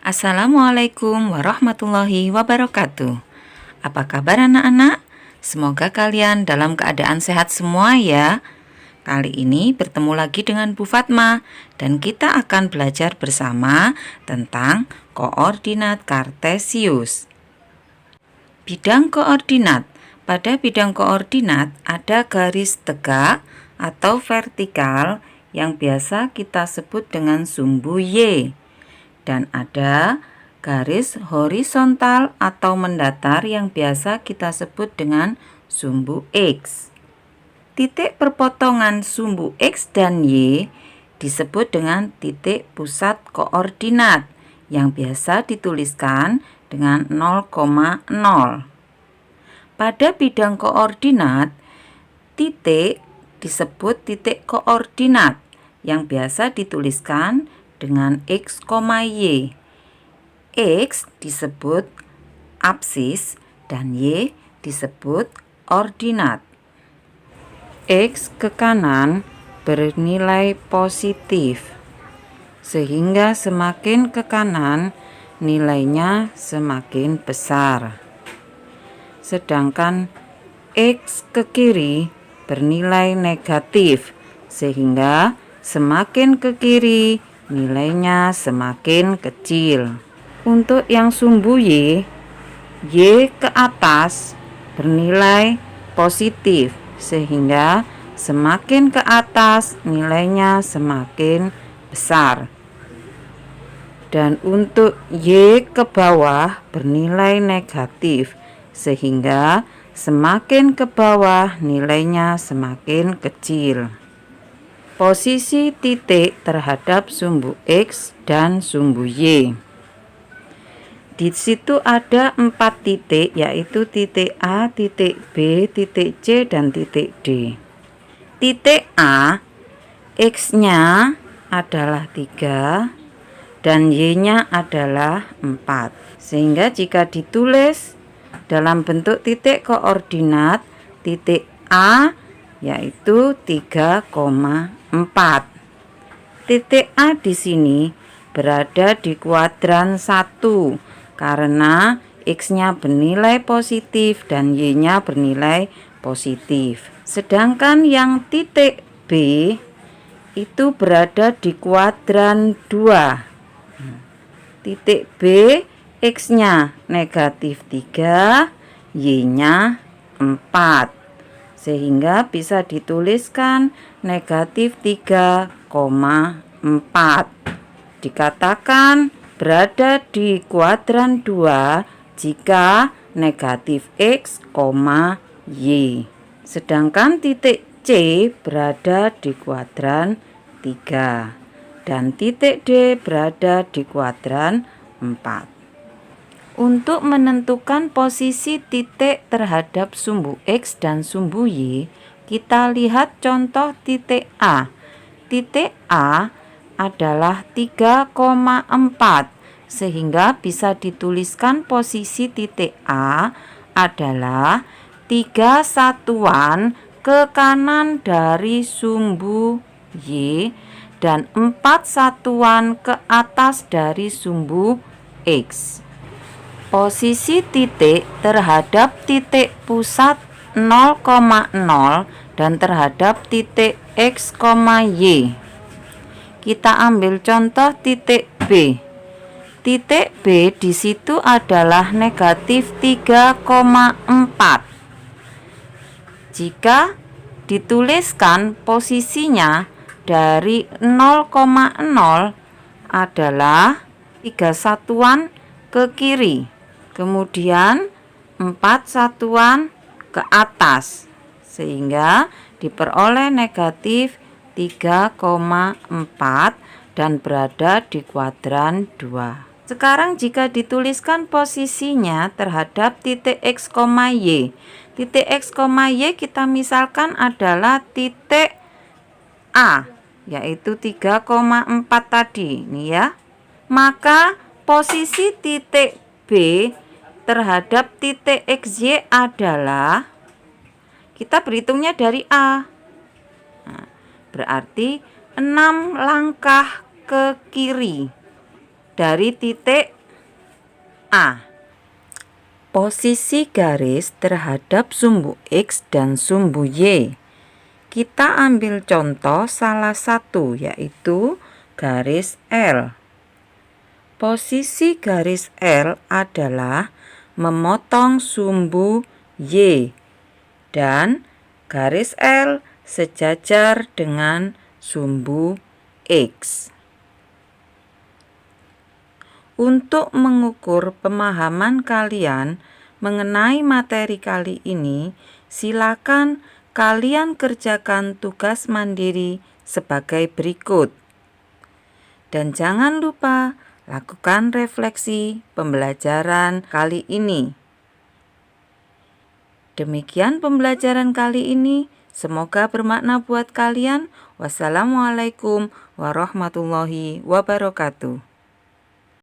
Assalamualaikum warahmatullahi wabarakatuh. Apa kabar anak-anak? Semoga kalian dalam keadaan sehat semua ya. Kali ini bertemu lagi dengan Bu Fatma dan kita akan belajar bersama tentang koordinat kartesius. Bidang koordinat. Pada bidang koordinat ada garis tegak atau vertikal yang biasa kita sebut dengan sumbu Y. Dan ada garis horizontal atau mendatar yang biasa kita sebut dengan sumbu X. Titik perpotongan sumbu X dan Y disebut dengan titik pusat koordinat yang biasa dituliskan dengan 0,0. Pada bidang koordinat, titik disebut titik koordinat yang biasa dituliskan dengan X, Y. X disebut absis dan Y disebut ordinat. X ke kanan bernilai positif, sehingga semakin ke kanan nilainya semakin besar. Sedangkan X ke kiri bernilai negatif, sehingga semakin ke kiri nilainya semakin kecil. Untuk yang sumbu Y ke atas bernilai positif, sehingga semakin ke atas nilainya semakin besar. Dan untuk Y ke bawah bernilai negatif, sehingga semakin ke bawah nilainya semakin kecil. Posisi titik terhadap sumbu X dan sumbu Y. Di situ ada 4 titik, yaitu titik A, titik B, titik C, dan titik D. Titik A, X-nya adalah 3 dan Y-nya adalah 4. Sehingga jika ditulis dalam bentuk titik koordinat, titik A yaitu 3,4. Titik A di sini berada di kuadran 1 karena X-nya bernilai positif dan Y-nya bernilai positif. Sedangkan yang titik B itu berada di kuadran 2. Titik B, X-nya negatif 3, Y-nya 4. Sehingga bisa dituliskan negatif 3,4. Dikatakan berada di kuadran 2 jika negatif X, Y. Sedangkan titik C berada di kuadran 3 dan titik D berada di kuadran 4. Untuk menentukan posisi titik terhadap sumbu X dan sumbu Y, kita lihat contoh titik A. Titik A adalah 3,4, sehingga bisa dituliskan posisi titik A adalah 3 satuan ke kanan dari sumbu Y dan 4 satuan ke atas dari sumbu X. Posisi titik terhadap titik pusat 0,0 dan terhadap titik X, Y. Kita ambil contoh titik B. Titik B di situ adalah negatif 3,4. Jika dituliskan posisinya dari 0,0 adalah 3 satuan ke kiri, kemudian 4 satuan ke atas, sehingga diperoleh negatif 3,4 dan berada di kuadran 2. Sekarang jika dituliskan posisinya terhadap titik X, Y. Titik X, Y kita misalkan adalah titik A, yaitu 3,4 tadi, ini ya. Maka posisi titik B terhadap titik XY adalah, kita berhitungnya dari A. Nah, berarti 6 langkah ke kiri dari titik A. Posisi garis terhadap sumbu X dan sumbu Y. Kita ambil contoh salah satu, yaitu garis L. Posisi garis L adalah memotong sumbu Y dan garis L sejajar dengan sumbu X. Untuk mengukur pemahaman kalian mengenai materi kali ini, silakan kalian kerjakan tugas mandiri sebagai berikut. Dan jangan lupa lakukan refleksi pembelajaran kali ini. Demikian pembelajaran kali ini. Semoga bermakna buat kalian. Wassalamualaikum warahmatullahi wabarakatuh.